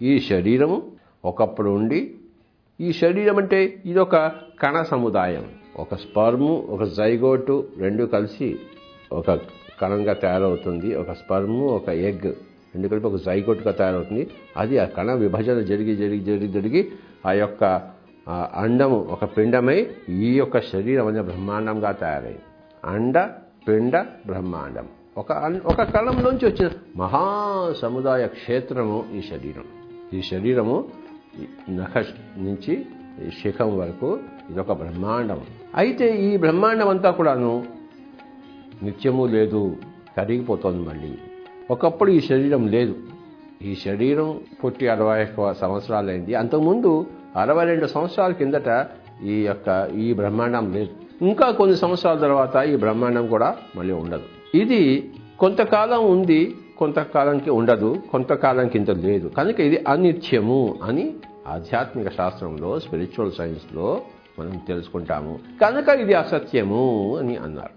ఈ శరీరము ఒకప్పుడు ఉండి, ఈ శరీరం అంటే ఇదొక కణ సముదాయం. ఒక స్పర్ము, ఒక జైగోటు రెండు కలిసి ఒక కణంగా తయారవుతుంది. ఒక స్పర్ము, ఒక ఎగ్ రెండు కలిపి ఒక జైగోటుగా తయారవుతుంది. అది ఆ కణ విభజన జరిగి ఆ యొక్క అండము ఒక పిండమై ఈ యొక్క శరీరం అనే బ్రహ్మాండంగా తయారైంది. అండ పిండ బ్రహ్మాండం ఒక కణంలోంచి వచ్చిన మహాసముదాయ క్షేత్రము ఈ శరీరం. ఈ శరీరము నఖ నుంచి శిఖం వరకు ఇదొక బ్రహ్మాండం. అయితే ఈ బ్రహ్మాండం అంతా కూడాను నిత్యము లేదు, కరిగిపోతుంది. మళ్ళీ ఒకప్పుడు ఈ శరీరం లేదు. ఈ శరీరం పుట్టి 61 సంవత్సరాలైంది. అంతకుముందు 62 సంవత్సరాల కిందట ఈ బ్రహ్మాండం లేదు. ఇంకా కొన్ని సంవత్సరాల తర్వాత ఈ బ్రహ్మాండం కూడా మళ్ళీ ఉండదు. ఇది కొంతకాలం ఉంది, కొంతకాలంకి ఉండదు, కొంతకాలంకి ఇంత లేదు. కనుక ఇది అనిత్యము అని ఆధ్యాత్మిక శాస్త్రంలో, స్పిరిచువల్ సైన్స్లో మనం తెలుసుకుంటాము. కనుక ఇది అసత్యము అని అన్నారు.